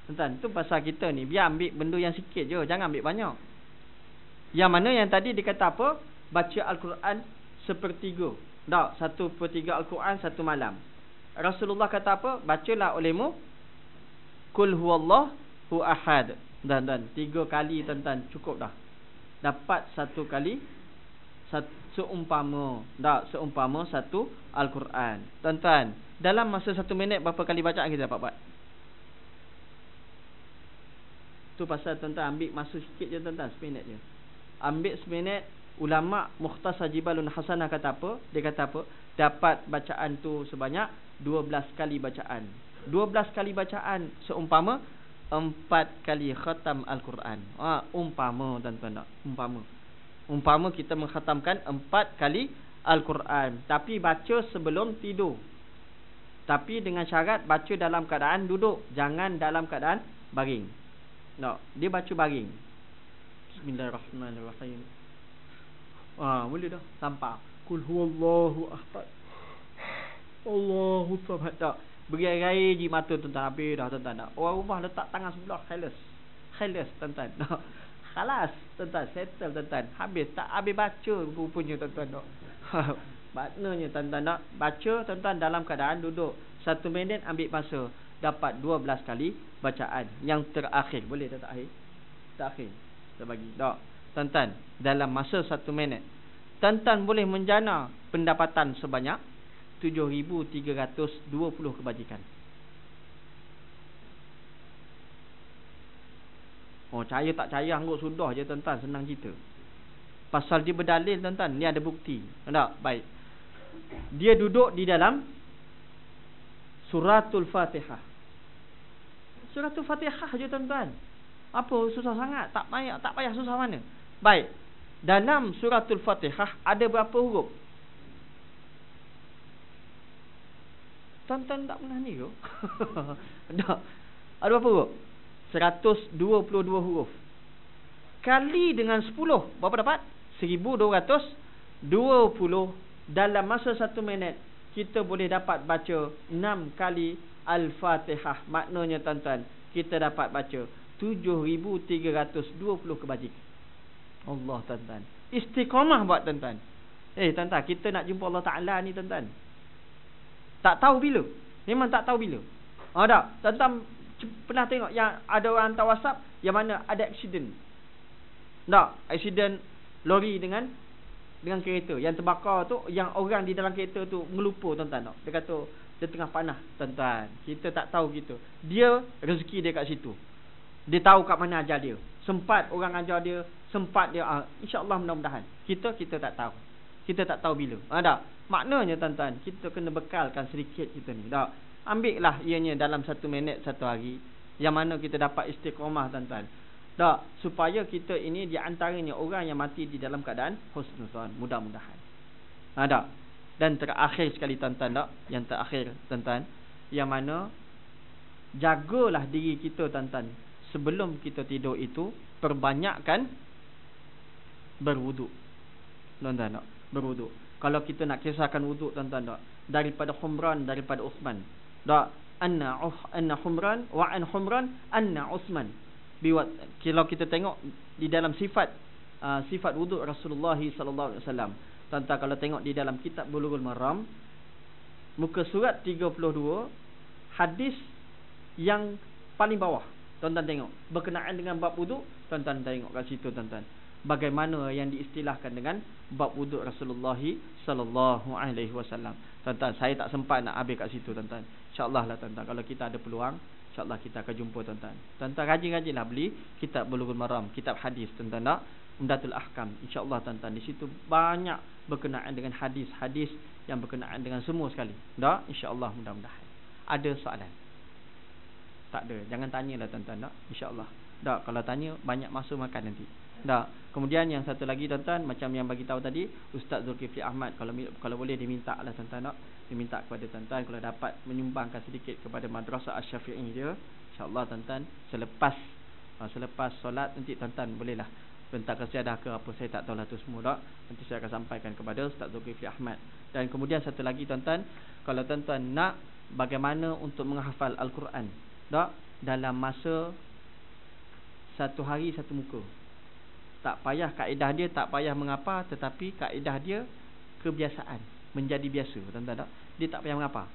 S2: Tuan-tuan, tu pasal kita ni biar ambil benda yang sikit je, jangan ambil banyak. Yang mana yang tadi dikata apa? Baca Al-Quran 1/3. Tak, 1/3 Al-Quran satu malam. Rasulullah kata apa? Bacalah olehmu Qul huwallahu ahad. Dan 3 kali, tuan-tuan, cukup dah. Dapat 1 kali seumpama satu Al-Quran. Tuan-tuan, dalam masa 1 minit berapa kali bacaan kita dapat buat? Tu pasal tuan-tuan ambil masa sikit je, tuan-tuan, 1 minit je. Ambil 1 minit. Ulama Mukhtasar Jibalun Hasanah kata apa? Dia kata apa? Dapat bacaan tu sebanyak 12 kali bacaan. 12 kali bacaan seumpama 4 kali khatam Al-Quran. Umpama, tuan-tuan, umpama kita mengkhatamkan 4 kali Al-Quran, tapi baca sebelum tidur. Tapi dengan syarat baca dalam keadaan duduk, jangan dalam keadaan baring. No, dia baca baring. Bismillahirrahmanirrahim. Boleh dah tanpa Qul huwallahu ahad, Allahu samad. Tak, beri-rai je mata, tuan-tuan, habis dah, tuan-tuan. Orang rumah letak tangan sebelah, khalas, tuan-tuan. Khalas, tuan-tuan, settle, tuan-tuan. Habis tak habis baca rupanya, tuan-tuan. Maknanya, tuan-tuan, nak baca, tuan-tuan, dalam keadaan duduk. 1 minit ambil masa. dapat 12 kali bacaan. Yang terakhir, boleh tak terakhir? Terakhir kita bagi. Tak. Tuan-tuan, dalam masa 1 minit, tuan-tuan boleh menjana pendapatan sebanyak 7,320 kebajikan. Oh, percaya tak percaya anggap sudah je tuan-tuan, senang cerita. Pasal dia berdalil tuan-tuan, ni ada bukti. Tak? Baik. Dia duduk di dalam Suratul Fatihah. Suratul Fatihah je tuan-tuan. Apa susah sangat? Tak payah susah mana. Baik. Dalam Suratul Fatihah ada berapa huruf? Tuan-tuan tak pernah ni ke? Tak. Ada berapa huruf? 122 huruf. Kali dengan 10, berapa dapat? 1220. Dalam masa 1 minit kita boleh dapat baca 6 kali Al-Fatihah. Maknanya tuan-tuan, kita dapat baca 7,320 kebajikan. Allah tuan-tuan, istiqamah buat tuan-tuan. Tuan-tuan, kita nak jumpa Allah Ta'ala ni tuan-tuan, tak tahu bila. Memang tak tahu bila. Tak? Tuan-tuan pernah tengok yang ada orang hantar WhatsApp yang mana ada accident? Tak? Accident lori dengan kereta. Yang terbakar tu, yang orang di dalam kereta tu ngelupa tuan-tuan. Tak? Dia kata dia tengah panah tuan-tuan. Kita tak tahu gitu. Dia rezeki dia kat situ. Dia tahu kat mana ajar dia. Sempat orang ajar dia, sempat dia insya-Allah mudah-mudahan. Kita tak tahu. Kita tak tahu bila. Tak? Maknanya tuan-tuan, kita kena bekalkan sedikit kita ni. Tak? Ambillah ianya dalam 1 minit 1 hari, yang mana kita dapat istiqamah tuan-tuan. Tak? Supaya kita ini di antaranya orang yang mati di dalam keadaan husnuzan, mudah-mudahan. Tak? Dan terakhir sekali tuan-tuan, tak? Yang terakhir tuan-tuan, yang mana jagalah diri kita tuan-tuan. Sebelum kita tidur itu, perbanyakkan berwuduk. Tuan-tuan, tak? Berwuduk. Kalau kita nak kisahkan wuduk tuan-tuan, tak? Daripada Humran, daripada Uthman. Tak? Anna Humran wa an Humran anna Uthman. Kalau kita tengok di dalam sifat wuduk Rasulullah sallallahu alaihi wasallam. Tuan-tuan, kalau tengok di dalam kitab Bulughul Maram, muka surat 32, hadis yang paling bawah. Tuan-tuan tengok berkenaan dengan bab wuduk. Tuan-tuan tengok kat situ tuan-tuan, bagaimana yang diistilahkan dengan bab wuduk Rasulullah sallallahu alaihi wasallam. Tuan-tuan, saya tak sempat nak habis kat situ tuan-tuan. InsyaAllah lah tuan-tuan, kalau kita ada peluang, InsyaAllah kita akan jumpa tuan-tuan. Tuan-tuan rajin-rajinlah beli kitab Bulughul Maram, kitab hadis tuan-tuan, tak? Umdatul Ahkam. InsyaAllah tuan-tuan, di situ banyak berkenaan dengan hadis-hadis yang berkenaan dengan semua sekali. Tak? InsyaAllah mudah-mudahan. Ada soalan? Tak ada. Jangan tanyalah tuan-tuan, tak? InsyaAllah. Tak? Kalau tanya, banyak masa makan nanti. Tak? Kemudian yang satu lagi tuan-tuan, macam yang bagi tahu tadi, Ustaz Zulkifli Ahmad, kalau boleh diminta lah tuan-tuan, tak? Diminta kepada tuan-tuan kalau dapat menyumbangkan sedikit kepada Madrasah Asy-Syafi'i dia, insya-Allah tuan-tuan, selepas solat nanti tuan-tuan bolehlah bentak kesiadah ke apa, saya tak tahulah tu semua, tak? Nanti saya akan sampaikan kepada Ustaz Zulkifli Ahmad. Dan kemudian satu lagi tuan-tuan, kalau tuan-tuan nak bagaimana untuk menghafal Al-Quran, tak? Dalam masa 1 hari 1 muka. Tak payah kaedah dia, tak payah mengapa, tetapi kaedah dia kebiasaan, menjadi biasa tuan-tuan, tak? Dia tak payah mengapa,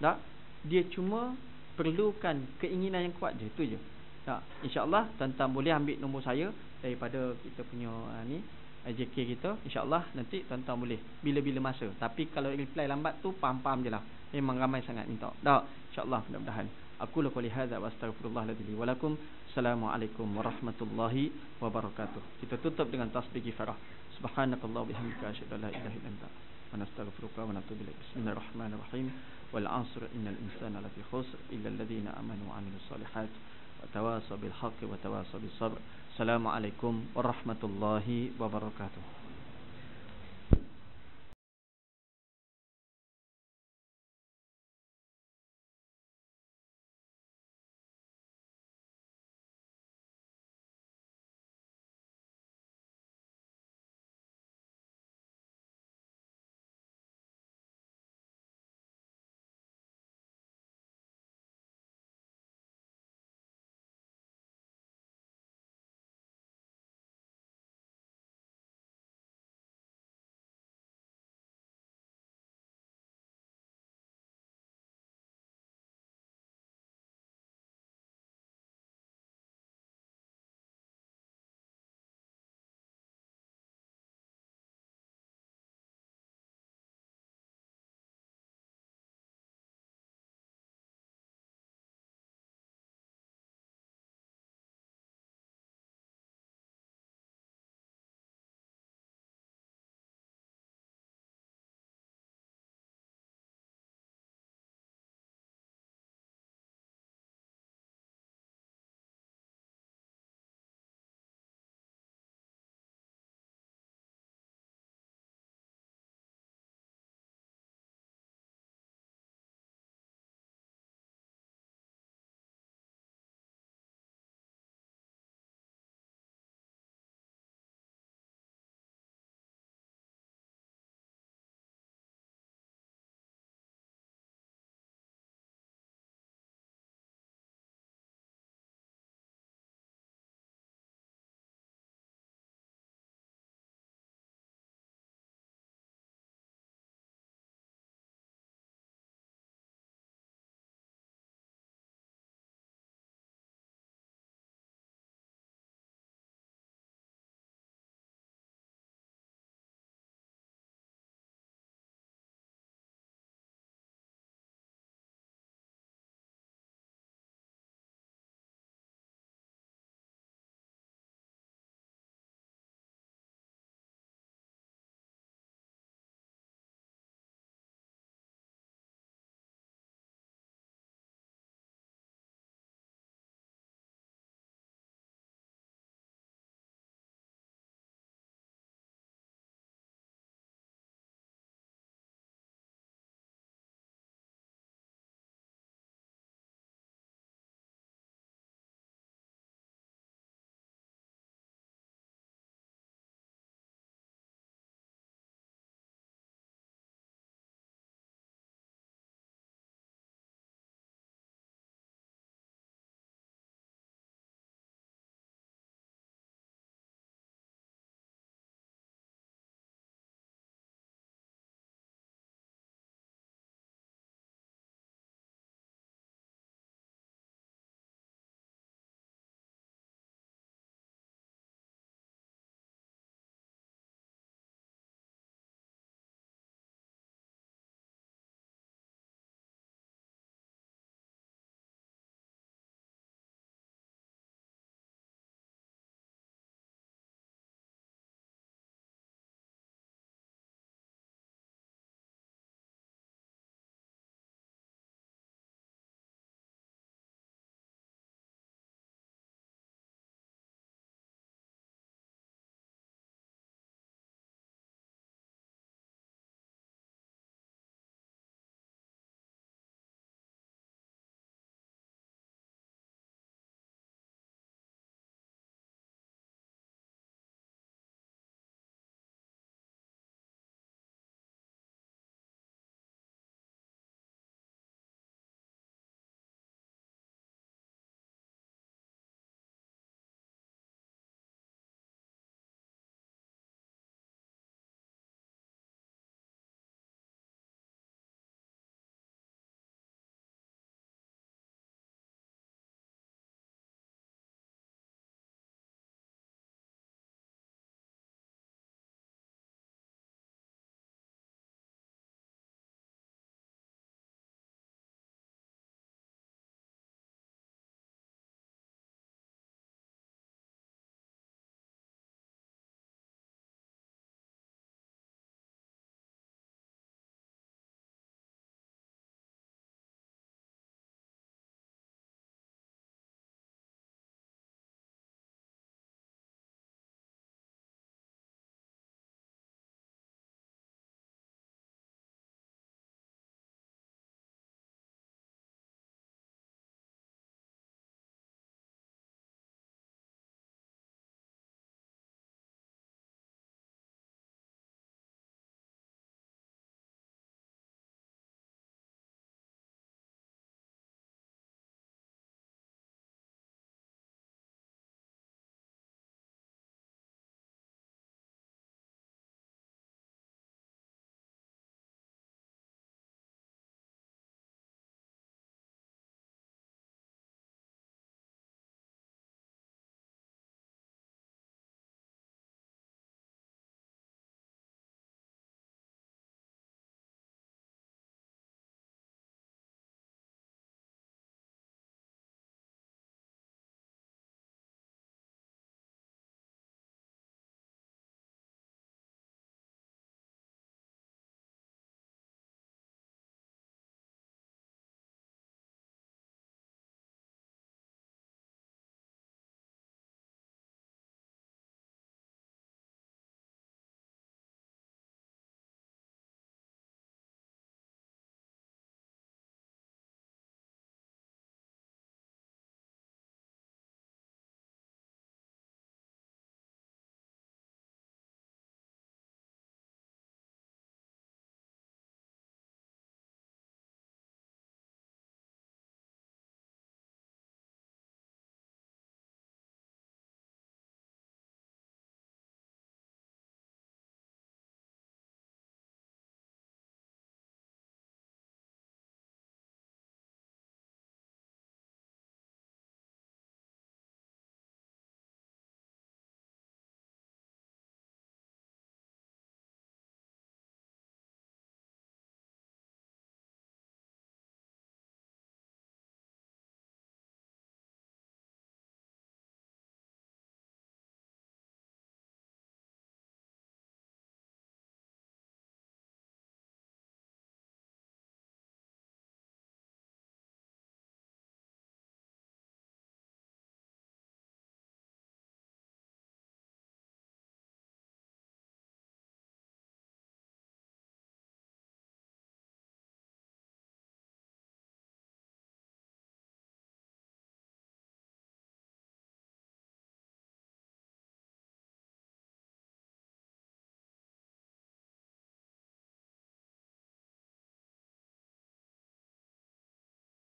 S2: tak? Dia cuma perlukan keinginan yang kuat je, itu je. Tak? InsyaAllah tuan-tuan boleh ambil nombor saya daripada kita punya JK kita. InsyaAllah nanti tuan-tuan boleh bila-bila masa. Tapi kalau reply lambat tu, paham-paham je lah. Memang ramai sangat minta. Tak? InsyaAllah mudah-mudahan. Aku qouli hadza wa astaghfirullah li wa lakum. Assalamualaikum warahmatullahi wabarakatuh. Kita tutup dengan tasbih kifarah. Subhanakallah bihamdika asyhadu an la ilaha illa anta wa nastaghfiruka wa natubu ilaik. Bismillahirrahmanirrahim. Wal 'asr innal insana lafi khusr illa alladhina amanu wa 'amilus solihat wa tawasaw bil haqqi wa tawasaw bis sabr. Assalamualaikum warahmatullahi wabarakatuh.